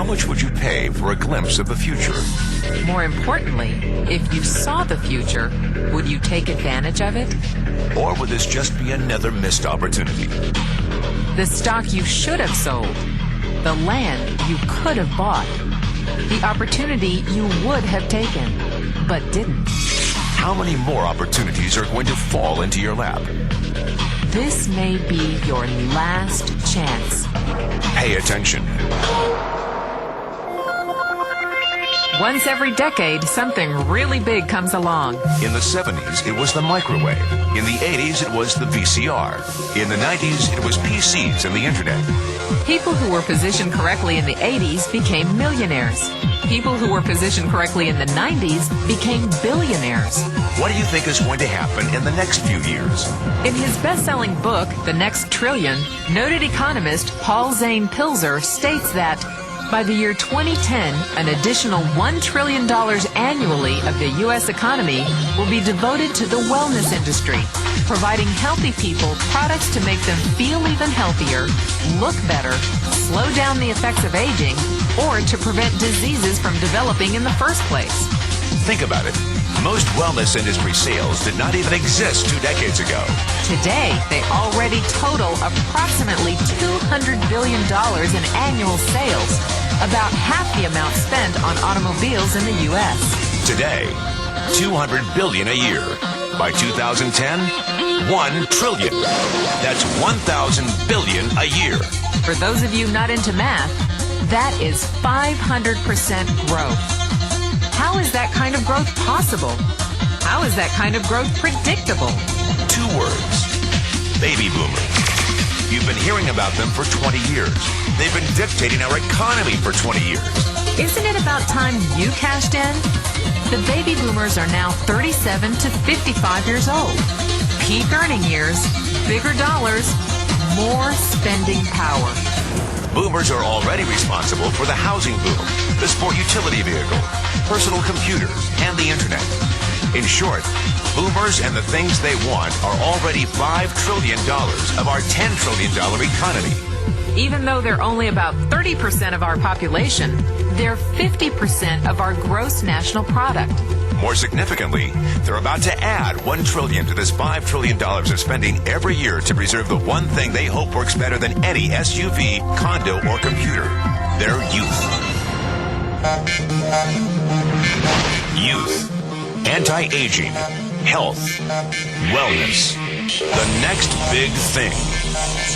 much would you pay for a glimpse of the future? More importantly, if you saw the future, would you take advantage of it? Or would this just be another missed opportunity? The stock you should have sold, the land you could have bought, the opportunity you would have taken, but didn't. How many more opportunities are going to fall into your lap? This may be your last chance. Pay attention. Once every decade, something really big comes along. In the 70s, it was the microwave. In the 80s, it was the VCR. In the 90s, it was PCs and the internet. People who were positioned correctly in the 80s became millionaires. People who were positioned correctly in the 90s became billionaires. What do you think is going to happen in the next few years? In his best-selling book, The Next Trillion, noted economist Paul Zane Pilzer states that by the year 2010, an additional $1 trillion annually of the U.S. economy will be devoted to the wellness industry, providing healthy people products to make them feel even healthier, look better, slow down the effects of aging, or to prevent diseases from developing in the first place. Think about it. Most wellness industry sales did not even exist 2 decades ago. Today, they already total approximately $200 billion in annual sales, about half the amount spent on automobiles in the U.S. Today, $200 billion a year. By 2010, $1 trillion. That's 1,000 billion a year. For those of you not into math, that is 500% growth. How is that kind of growth possible? How is that kind of growth predictable? 2 words. Baby boomers. You've been hearing about them for 20 years. They've been dictating our economy for 20 years. Isn't it about time you cashed in? The baby boomers are now 37 to 55 years old. Peak earning years, bigger dollars, more spending power. Boomers are already responsible for the housing boom, the sport utility vehicle, personal computers, and the internet. In short, boomers and the things they want are already $5 trillion of our $10 trillion economy. Even though they're only about 30% of our population, they're 50% of our gross national product. More significantly, they're about to add $1 trillion to this $5 trillion of spending every year to preserve the one thing they hope works better than any SUV, condo, or computer: their youth. Youth. Anti-aging. Health. Wellness. The next big thing.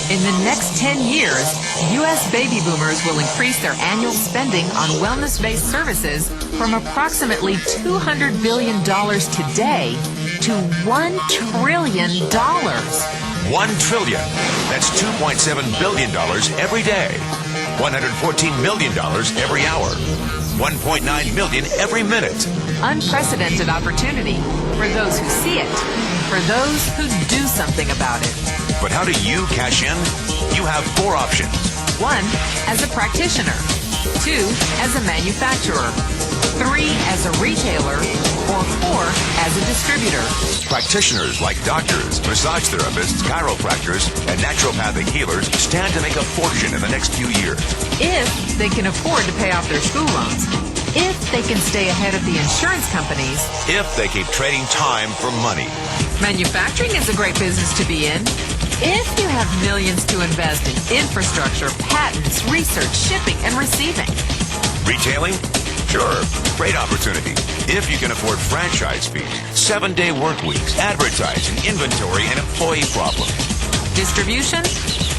In the next 10 years, U.S. baby boomers will increase their annual spending on wellness-based services from approximately $200 billion today to $1 trillion. $1 trillion. That's $2.7 billion every day. $114 million every hour. $1.9 million every minute. Unprecedented opportunity for those who see it, for those who do something about it. But how do you cash in? You have 4 options. 1, as a practitioner. 2, as a manufacturer. 3, as a retailer. Or 4, as a distributor. Practitioners like doctors, massage therapists, chiropractors, and naturopathic healers stand to make a fortune in the next few years. If they can afford to pay off their school loans. If they can stay ahead of the insurance companies. If they keep trading time for money. Manufacturing is a great business to be in. If you have millions to invest in infrastructure, patents, research, shipping, and receiving. Retailing? Sure, great opportunity. If you can afford franchise fees, 7-day work weeks, advertising, inventory, and employee problems. Distribution?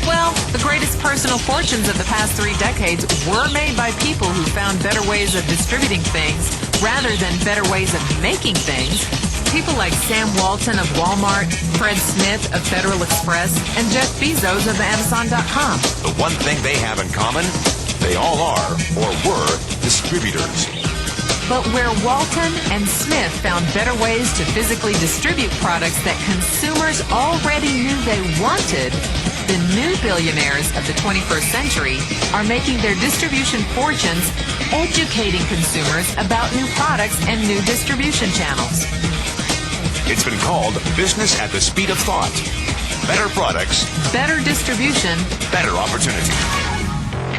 Well, the greatest personal fortunes of the past 3 decades were made by people who found better ways of distributing things rather than better ways of making things. People like Sam Walton of Walmart, Fred Smith of Federal Express, and Jeff Bezos of Amazon.com. The one thing they have in common, they all are, or were, distributors. But where Walton and Smith found better ways to physically distribute products that consumers already knew they wanted, the new billionaires of the 21st century are making their distribution fortunes educating consumers about new products and new distribution channels. It's been called business at the speed of thought. Better products. Better distribution. Better opportunity.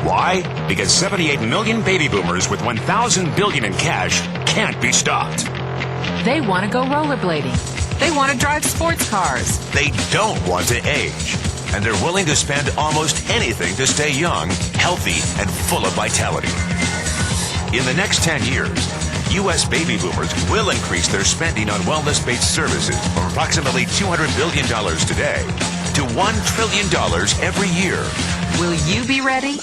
Why? Because 78 million baby boomers with 1,000 billion in cash can't be stopped. They want to go rollerblading. They want to drive sports cars. They don't want to age. And they're willing to spend almost anything to stay young, healthy, and full of vitality. In the next 10 years, U.S. baby boomers will increase their spending on wellness-based services from approximately $200 billion today to $1 trillion every year. Will you be ready?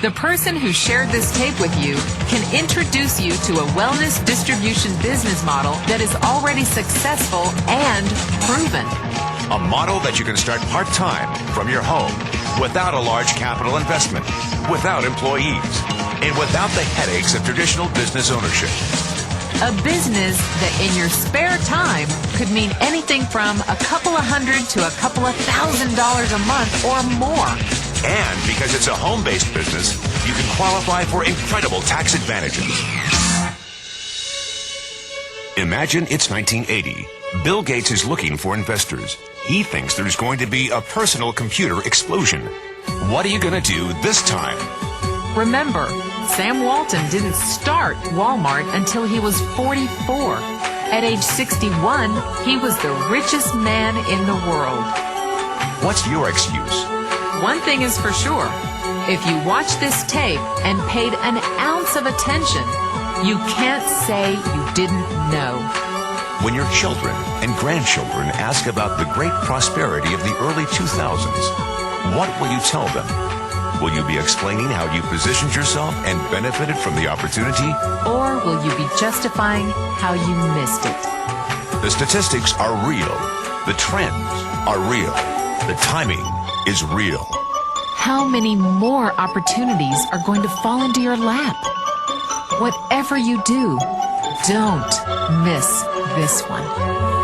The person who shared this tape with you can introduce you to a wellness distribution business model that is already successful and proven. A model that you can start part-time from your home without a large capital investment, without employees, and without the headaches of traditional business ownership. A business that in your spare time could mean anything from a couple of hundred to a couple of $1,000s a month or more. And because it's a home-based business, you can qualify for incredible tax advantages. Imagine it's 1980. Bill Gates is looking for investors. He thinks there's going to be a personal computer explosion. What are you going to do this time? Remember, Sam Walton didn't start Walmart until he was 44. At age 61, he was the richest man in the world. What's your excuse? One thing is for sure. If you watch this tape and paid an ounce of attention, you can't say you didn't know. When your children and grandchildren ask about the great prosperity of the early 2000s, what will you tell them? Will you be explaining how you positioned yourself and benefited from the opportunity? Or will you be justifying how you missed it? The statistics are real. The trends are real. The timing is real. How many more opportunities are going to fall into your lap? Whatever you do, don't miss this one.